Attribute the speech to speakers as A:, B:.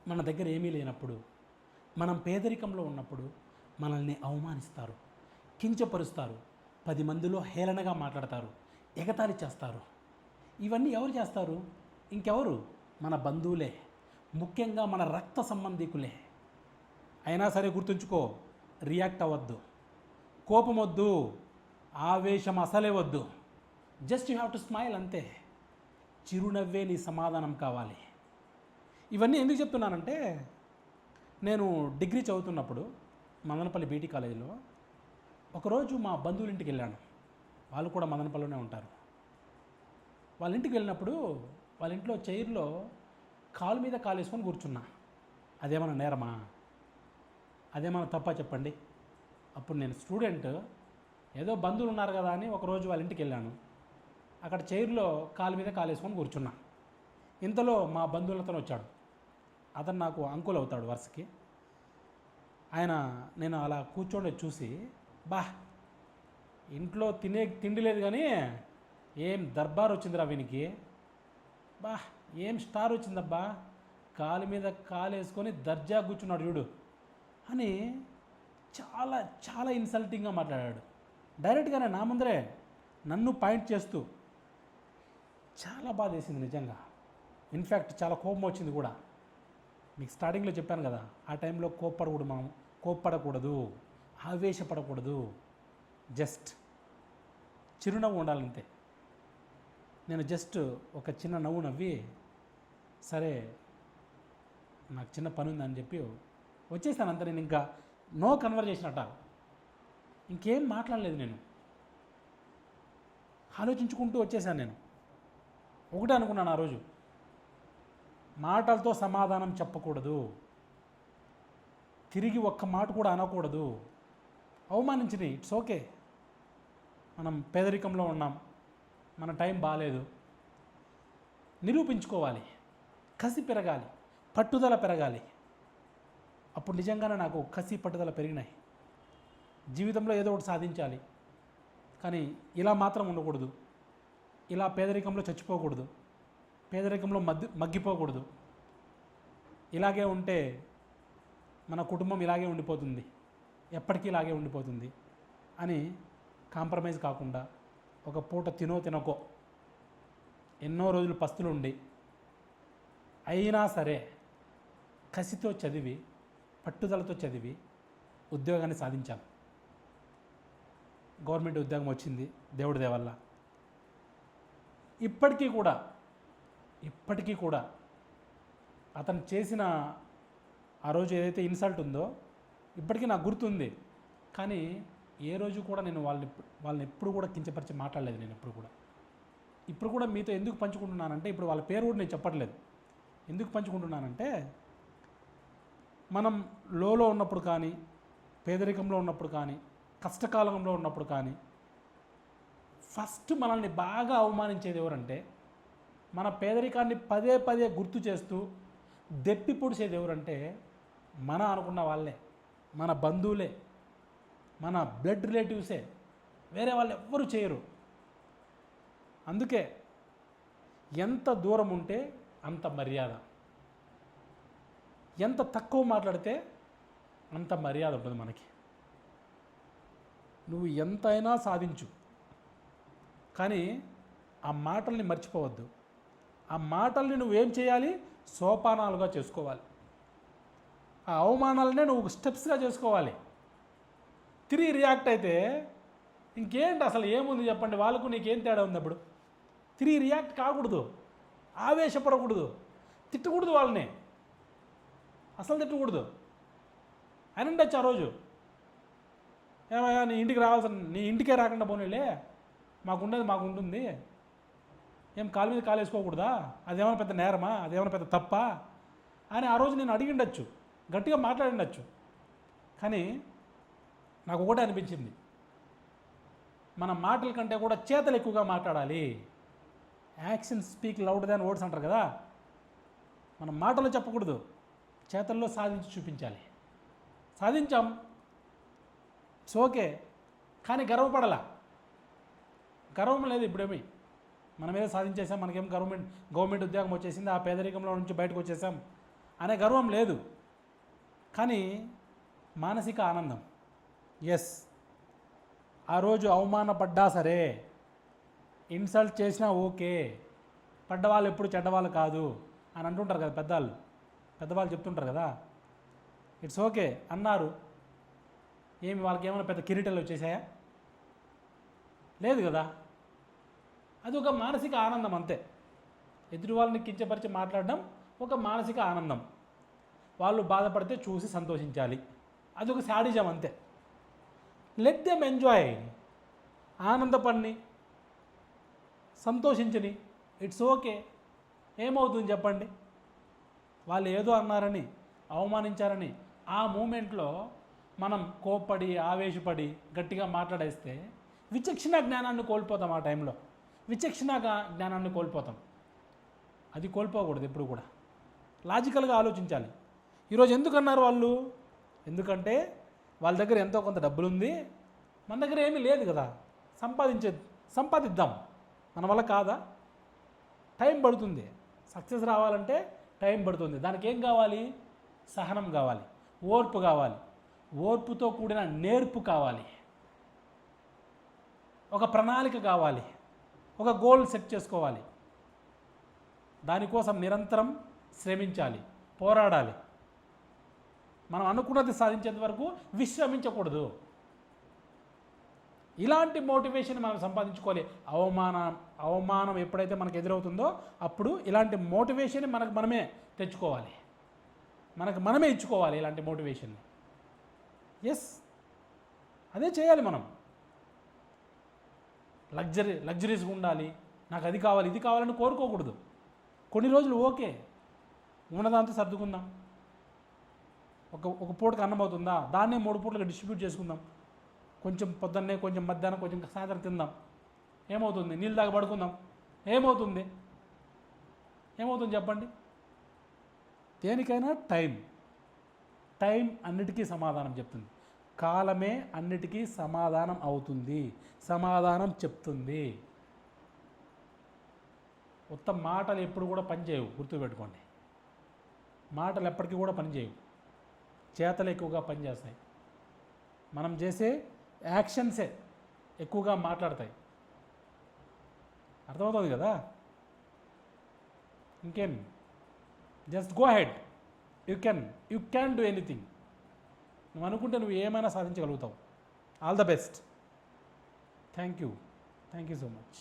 A: మన దగ్గర ఏమీ లేనప్పుడు, మనం పేదరికంలో ఉన్నప్పుడు మనల్ని అవమానిస్తారు, కించపరుస్తారు, 10 మందిలో హేళనగా మాట్లాడతారు, ఎగతాళి చేస్తారు. ఇవన్నీ ఎవరు చేస్తారు? ఇంకెవరు? మన బంధువులే, ముఖ్యంగా మన రక్త సంబంధికులే. అయినా సరే గుర్తుంచుకో, రియాక్ట్ అవ్వద్దు, కోపం వద్దు, ఆవేశం అసలే వద్దు. Just you have to smile అంతే. చిరునవ్వే నీ సమాధానం కావాలి. ఇవన్నీ ఎందుకు చెప్తున్నానంటే, నేను డిగ్రీ చదువుతున్నప్పుడు మదనపల్లి బీటీ కాలేజీలో ఒకరోజు మా బంధువుల ఇంటికి వెళ్ళాను. వాళ్ళు కూడా మదనపల్లిలోనే ఉంటారు. వాళ్ళ ఇంటికి వెళ్ళినప్పుడు వాళ్ళ ఇంట్లో చైర్లో కాలు మీద కాలు వేసుకొని కూర్చున్నా. అదేమన్నా నేరమా? అదేమన్నా తప్పా చెప్పండి? అప్పుడు నేను స్టూడెంట్, ఏదో బంధువులు ఉన్నారు కదా అని ఒకరోజు వాళ్ళ ఇంటికి వెళ్ళాను. అక్కడ చైర్లో కాలు మీద కాలు వేసుకొని కూర్చున్నా. ఇంతలో మా బంధువులతో వచ్చాడు. అతను నాకు అంకుల్ అవుతాడు వరుసకి. నేను అలా కూర్చోండి చూసి, బా ఇంట్లో తిండి లేదు కానీ ఏం దర్బార్ వచ్చిందిరా వీనికి, బా ఏం స్టార్ వచ్చిందబ్బా, కాలు మీద కాలు వేసుకొని దర్జా కూర్చున్నాడు చూడు అని చాలా చాలా ఇన్సల్టింగ్గా మాట్లాడాడు. డైరెక్ట్గానే నా ముందరే నన్ను పాయింట్ చేస్తూ. చాలా బాధ వేసింది నిజంగా. ఇన్ఫ్యాక్ట్ చాలా కోపం వచ్చింది కూడా. మీకు స్టార్టింగ్లో చెప్పాను కదా, ఆ టైంలో కోప్పడకూడదు, ఆవేశపడకూడదు, జస్ట్ చిరునవ్వు ఉండాలంతే. నేను జస్ట్ ఒక చిన్న నవ్వు నవ్వి, సరే నాకు చిన్న పని ఉందని చెప్పి వచ్చేసాను అంతే. నేను ఇంకా నో కన్వర్జేషన్ అట్ట, ఇంకేం మాట్లాడలేదు. నేను ఆలోచించుకుంటూ వచ్చేసాను. నేను ఒకటే అనుకున్నాను ఆ రోజు, మాటలతో సమాధానం చెప్పకూడదు, తిరిగి ఒక్క మాట కూడా అనకూడదు. అవమానించింది, ఇట్స్ ఓకే. మనం పేదరికంలో ఉన్నాం, మన టైం బాగాలేదు, నిరూపించుకోవాలి, కసి పెరగాలి, పట్టుదల పెరగాలి. అప్పుడు నిజంగానే నాకు కసి పట్టుదల పెరిగినాయి. జీవితంలో ఏదో ఒకటి సాధించాలి, కానీ ఇలా మాత్రం ఉండకూడదు, ఇలా పేదరికంలో చచ్చిపోకూడదు, పేదరికంలో మగ్గిపోకూడదు. ఇలాగే ఉంటే మన కుటుంబం ఇలాగే ఉండిపోతుంది, ఎప్పటికీ ఇలాగే ఉండిపోతుంది అని కాంప్రమైజ్ కాకుండా, ఒక పూట తినకో ఎన్నో రోజులు పస్తులు ఉండి అయినా సరే కసితో చదివి, పట్టుదలతో చదివి ఉద్యోగాన్ని సాధించాను. గవర్నమెంట్ ఉద్యోగం వచ్చింది దేవుడి దయ వల్ల. ఇప్పటికీ కూడా అతను చేసిన ఆ రోజు ఏదైతే ఇన్సల్ట్ ఉందో ఇప్పటికీ నాకు గుర్తుంది. కానీ ఏ రోజు కూడా నేను వాళ్ళని ఎప్పుడు కూడా కించపరిచి మాట్లాడలేదు. నేను ఇప్పుడు కూడా మీతో ఎందుకు పంచుకుంటున్నానంటే, ఇప్పుడు వాళ్ళ పేరు కూడా నేను చెప్పట్లేదు. ఎందుకు పంచుకుంటున్నానంటే, మనం లోలో ఉన్నప్పుడు కానీ, పేదరికంలో ఉన్నప్పుడు కానీ, కష్టకాలంలో ఉన్నప్పుడు కానీ, ఫస్ట్ మనల్ని బాగా అవమానించేది ఎవరంటే, మన పేదరికాన్ని పదే పదే గుర్తు చేస్తూ దెప్పి పొడిచేది ఎవరంటే, మన అనుకున్న వాళ్ళే, మన బంధువులే, మన బ్లడ్ రిలేటివ్సే. వేరే వాళ్ళు ఎవ్వరూ చేయరు. అందుకే ఎంత దూరం ఉంటే అంత మర్యాద, ఎంత తక్కువ మాట్లాడితే అంత మర్యాద ఉంటుంది మనకి. నువ్వు ఎంతైనా సాధించు, కానీ ఆ మాటల్ని మర్చిపోవద్దు. ఆ మాటల్ని నువ్వేం చేయాలి? సోపానాలుగా చేసుకోవాలి. ఆ అవమానాలనే నువ్వు స్టెప్స్గా చేసుకోవాలి. తిరిగి రియాక్ట్ అయితే ఇంకేంటి, అసలు ఏముంది చెప్పండి, వాళ్ళకు నీకేం తేడా ఉంది? అప్పుడు తిరిగి రియాక్ట్ కాకూడదు, ఆవేశపడకూడదు, తిట్టకూడదు, వాళ్ళని అసలు తిట్టకూడదు. అని ఉండొచ్చు ఆ రోజు, ఏమయ్యా నీ ఇంటికే రాకుండా పోనీలే, మాకు ఉంటుంది, ఏం కాలు మీద కాలు వేసుకోకూడదా, అదేమైనా పెద్ద నేరమా, అదేమైనా పెద్ద తప్పా అని ఆ రోజు నేను అడిగి ఉండొచ్చు, గట్టిగా మాట్లాడిండొచ్చు. కానీ నాకు ఒకటే అనిపించింది, మన మాటల కంటే కూడా చేతలు ఎక్కువగా మాట్లాడాలి. యాక్షన్ స్పీక్ లౌడ్ దాన్ వర్డ్స్ అంటారు కదా. మనం మాటలు చెప్పకూడదు, చేతల్లో సాధించి చూపించాలి. సాధించాం, ఇట్స్ ఓకే, కానీ గర్వపడాలా. గర్వం లేదు ఇప్పుడేమి, మనం ఏదో సాధించేసాం, మనకేం గవర్నమెంట్ ఉద్యోగం వచ్చేసింది, ఆ పేదరికంలో నుంచి బయటకు వచ్చేసాం అనే గర్వం లేదు. కానీ మానసిక ఆనందం, ఎస్, ఆ రోజు అవమానపడ్డా సరే, ఇన్సల్ట్ చేసినా ఓకే, పడ్డవాళ్ళు ఎప్పుడు చెడ్డవాళ్ళు కాదు అని అంటుంటారు కదా పెద్దవాళ్ళు చెప్తుంటారు కదా. ఇట్స్ ఓకే అన్నారు. ఏమి వాళ్ళకి ఏమైనా పెద్ద కిరీటాలు వచ్చేసాయా? లేదు కదా. అది ఒక మానసిక ఆనందం అంతే. ఎదుటి వాళ్ళని కించపరిచి మాట్లాడడం ఒక మానసిక ఆనందం. వాళ్ళు బాధపడితే చూసి సంతోషించాలి, అది ఒక శాడిజం అంతే. లెట్ దెమ్ ఎంజాయ్, ఆనందపడిని, సంతోషించని, ఇట్స్ ఓకే. ఏమవుతుంది చెప్పండి? వాళ్ళు ఏదో అన్నారని, అవమానించారని ఆ మూమెంట్లో మనం కోప్పడి ఆవేశపడి గట్టిగా మాట్లాడేస్తే విచక్షణ జ్ఞానాన్ని కోల్పోతాం. ఆ టైంలో విచక్షణ జ్ఞానాన్ని కోల్పోతాం. అది కోల్పోకూడదు ఎప్పుడు కూడా. లాజికల్గా ఆలోచించాలి. ఈరోజు ఎందుకు అన్నారు వాళ్ళు? ఎందుకంటే వాళ్ళ దగ్గర ఎంతో కొంత డబ్బులు ఉంది, మన దగ్గర ఏమీ లేదు కదా. సంపాదిద్దాం, మన వల్ల కాదా? టైం పడుతుంది. సక్సెస్ రావాలంటే టైం పడుతుంది. దానికి ఏం కావాలి? సహనం కావాలి, ఓర్పు కావాలి, ఓర్పుతో కూడిన నేర్పు కావాలి, ఒక ప్రణాళిక కావాలి, ఒక గోల్ సెట్ చేసుకోవాలి. దానికోసం నిరంతరం శ్రమించాలి, పోరాడాలి. మనం అనుకున్నది సాధించేంత వరకు విశ్రమించకూడదు. ఇలాంటి మోటివేషన్ మనం సంపాదించుకోవాలి. అవమానం ఎప్పుడైతే మనకు ఎదురవుతుందో అప్పుడు ఇలాంటి మోటివేషన్ మనకు మనమే తెచ్చుకోవాలి, మనకు మనమే ఇచ్చుకోవాలి ఇలాంటి మోటివేషన్. ఎస్, అదే చేయాలి మనం. లగ్జరీస్గా ఉండాలి, నాకు అది కావాలి ఇది కావాలని కోరుకోకూడదు. కొన్ని రోజులు ఓకే, ఉన్నదాంతో సర్దుకుందాం. ఒక పూటకి అన్నం అవుతుందా, దాన్నే 3 పూటలుగా డిస్ట్రిబ్యూట్ చేసుకుందాం. కొంచెం పొద్దున్నే, కొంచెం మధ్యాహ్నం, కొంచెం సాయంత్రం తిందాం. ఏమవుతుంది? నీళ్ళు తాగి పడుకుందాం. ఏమవుతుంది చెప్పండి? దేనికైనా టైం అన్నిటికీ సమాధానం చెప్తుంది. కాలమే అన్నిటికీ సమాధానం అవుతుంది, సమాధానం చెప్తుంది. ఉత్తమ మాటలు ఎప్పుడు కూడా పనిచేయవు, గుర్తుపెట్టుకోండి. మాటలు ఎప్పటికీ కూడా పనిచేయవు, చేతలు ఎక్కువగా పనిచేస్తాయి. మనం చేసే యాక్షన్సే ఎక్కువగా మాట్లాడతాయి. అర్థమవుతుంది కదా? ఇంకేం, just go head. You can do anything. నువ్వు అనుకుంటే నువ్వు ఏమైనా సాధించగలుగుతావు. All the best. Thank you so much.